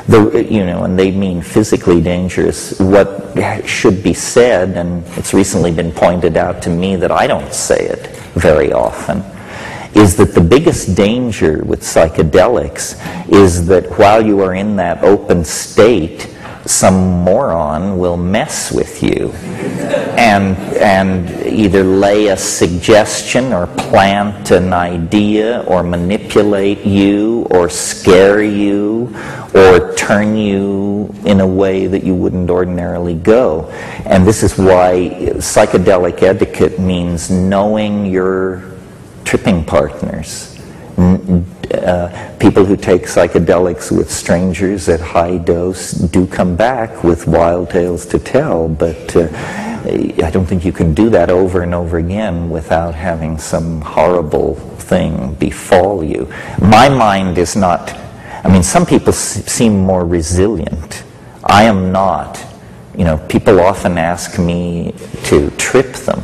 and they mean physically dangerous. What should be said, and it's recently been pointed out to me that I don't say it very often, is that the biggest danger with psychedelics is that while you are in that open state, some moron will mess with you and either lay a suggestion or plant an idea or manipulate you or scare you or turn you in a way that you wouldn't ordinarily go. And this is why psychedelic etiquette means knowing your tripping partners. People who take psychedelics with strangers at high dose do come back with wild tales to tell, but I don't think you can do that over and over again without having some horrible thing befall you. My mind is not, I mean, some people seem more resilient. I am not. People often ask me to trip them.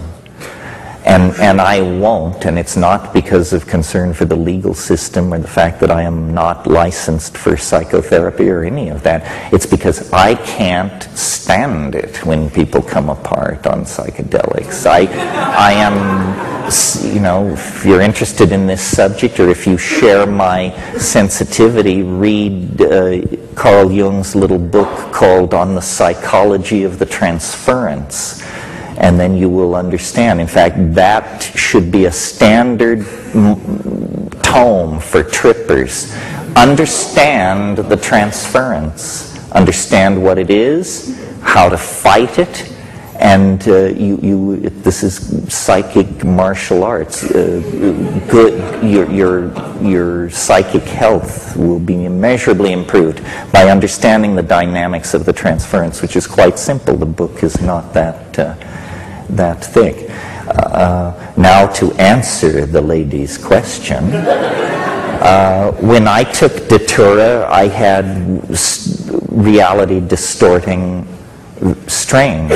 And I won't, and it's not because of concern for the legal system or the fact that I am not 充for psychotherapy or any of that. It's because I can't stand it when people come apart on psychedelics. I am, if you're interested in this subject or if you share my sensitivity, read Carl Jung's little book called On the Psychology of the Transference. And then you will understand. In fact, that should be a standard tome for trippers. Understand the transference. Understand what it is, how to fight it, and this is psychic martial arts. Your psychic health will be immeasurably improved by understanding the dynamics of the transference, which is quite simple. The book is not that thick. Now to answer the lady's question, when I took Datura, I had reality distorting strange,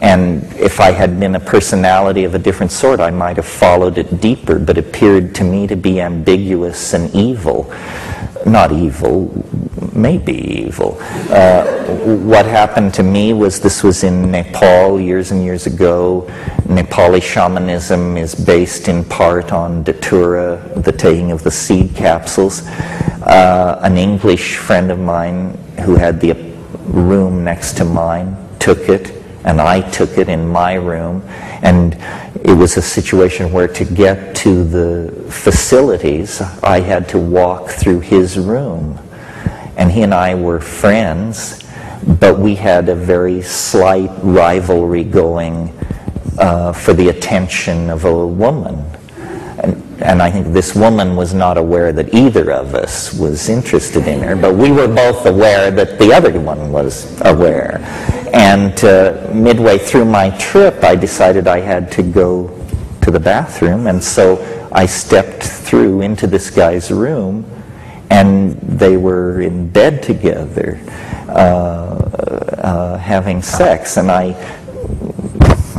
and if I had been a personality of a different sort, I might have followed it deeper, but it appeared to me to be ambiguous and evil. Not evil, maybe evil. What happened to me was, this was in Nepal years and years ago. Nepali shamanism is based in part on Datura, the taking of the seed capsules. An English friend of mine who had the room next to mine took it, and I took it in my room, and it was a situation where to get to the facilities, I had to walk through his room. And he and I were friends, but we had a very slight rivalry going for the attention of a woman. And I think this woman was not aware that either of us was interested in her, but we were both aware that the other one was aware. And midway through my trip, I decided I had to go to the bathroom, and so I stepped through into this guy's room, and they were in bed together, having sex, and I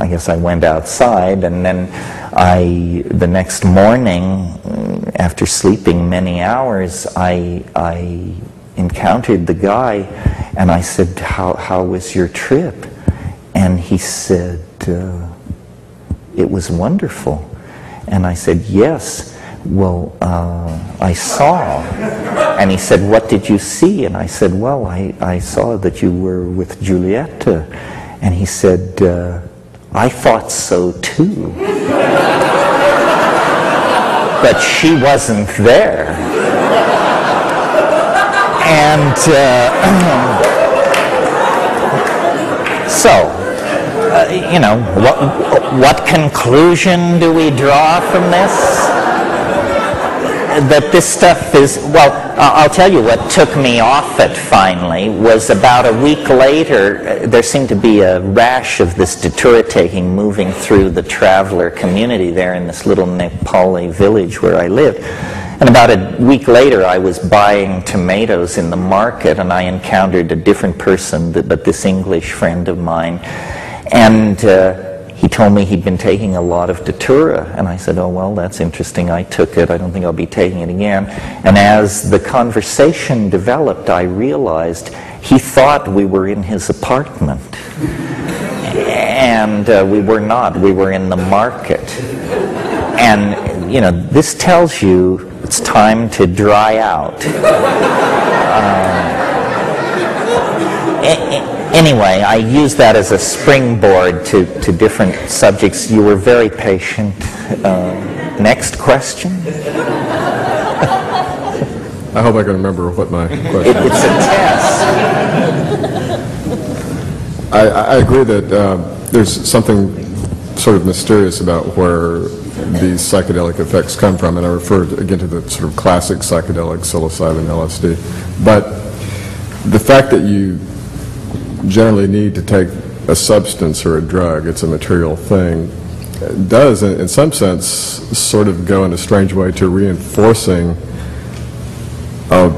guess I went outside, and then the next morning, after sleeping many hours, I encountered the guy, and I said, how was your trip? And he said, it was wonderful. And I said, yes, well, I saw. And he said, what did you see? And I said, well, I saw that you were with Julieta. And he said, I thought so too. But she wasn't there. And so, what conclusion do we draw from this? That this stuff is, well, I'll tell you what took me off it finally was about a week later, there seemed to be a rash of this Datura taking moving through the traveler community there in this little Nepali village where I lived. And about a week later, I was buying tomatoes in the market, and I encountered a different person, but this English friend of mine. And he told me he'd been taking a lot of Datura, and I said, oh, well, that's interesting. I took it. I don't think I'll be taking it again. And as the conversation developed, I realized he thought we were in his apartment. And we were not. We were in the market. And, you know, this tells you it's time to dry out. Anyway, I use that as a springboard to different subjects. You were very patient. Next question? I hope I can remember what my question is. It's a test. I agree that there's something sort of mysterious about where these psychedelic effects come from, and I refer again to the sort of classic psychedelic psilocybin, LSD. But the fact that you generally need to take a substance or a drug, it's a material thing, does in some sense sort of go in a strange way to reinforcing a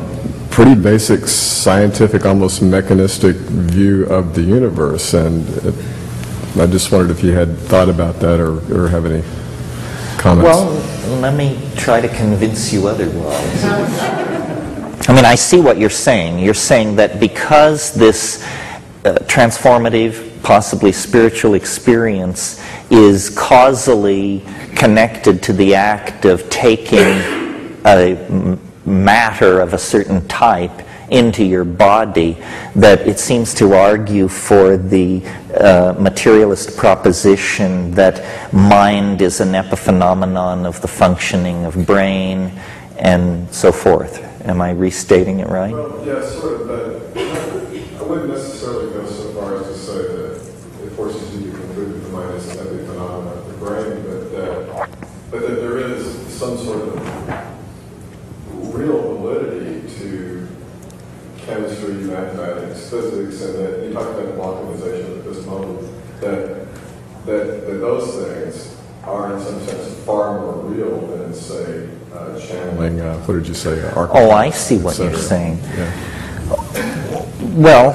pretty basic scientific, almost mechanistic view of the universe. And I just wondered if you had thought about that or have any comments. Well, let me try to convince you otherwise. I mean, I see what you're saying. You're saying that because this transformative, possibly spiritual experience is causally connected to the act of taking a matter of a certain type into your body, that it seems to argue for the materialist proposition that mind is an epiphenomenon of the functioning of brain and so forth. Am I restating it right? Well, yeah, sort of, but I wouldn't necessarily go so far as to say that it forces you to conclude that the mind is an epiphenomenon of the brain, but that there is some sort of real validity to chemistry, mathematics, physics, and that you talk about balkanization at this moment, that those things are in some sense far more real than, say, channeling, what did you say? Oh, I see what you're saying. Yeah. Well,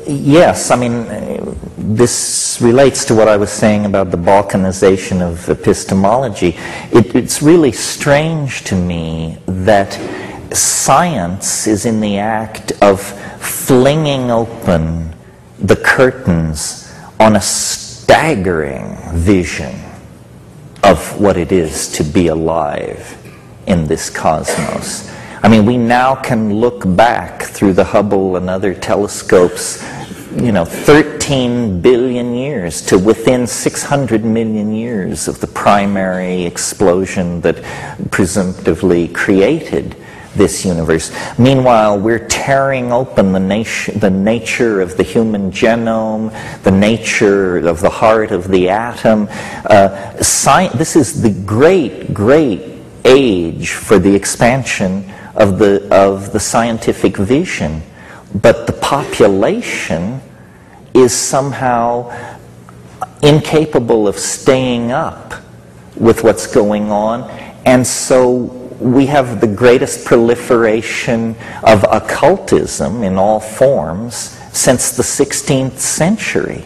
yes, I mean, this relates to what I was saying about the balkanization of epistemology. It's really strange to me that science is in the act of flinging open the curtains on a staggering vision of what it is to be alive in this cosmos. I mean, we now can look back through the Hubble and other telescopes, 13 billion years to within 600 million years of the primary explosion that presumptively created this universe. Meanwhile, we're tearing open the nature of the human genome, the nature of the heart of the atom. This is the great, great age for the expansion of the scientific vision. But the population is somehow incapable of staying up with what's going on, and so we have the greatest proliferation of occultism in all forms since the 16th century.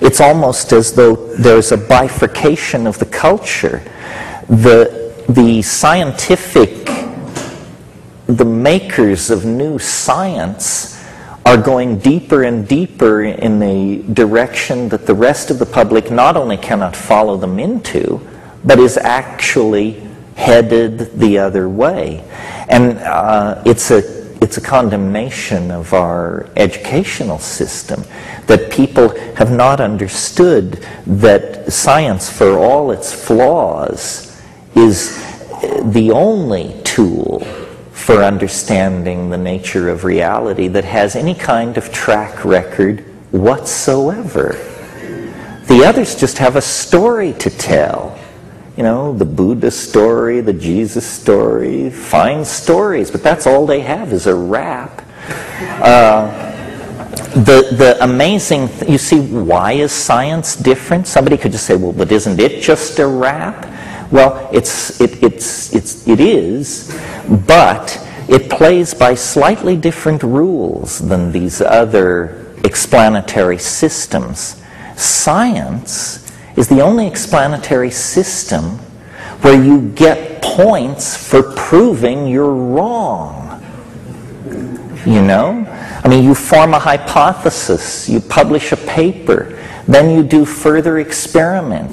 It's almost as though there's a bifurcation of the culture. The scientific, the makers of new science are going deeper and deeper in the direction that the rest of the public not only cannot follow them into, but is actually headed the other way. And it's a condemnation of our educational system, that people have not understood that science, for all its flaws, is the only tool for understanding the nature of reality that has any kind of track record whatsoever. The others just have a story to tell. The Buddha story, the Jesus story, fine stories, but that's all they have is a rap. The amazing, you see, why is science different? Somebody could just say, well, but isn't it just a rap? Well, it is, but it plays by slightly different rules than these other explanatory systems. Science is the only explanatory system where you get points for proving you're wrong. You know? I mean, you form a hypothesis, you publish a paper, then you do further experiments.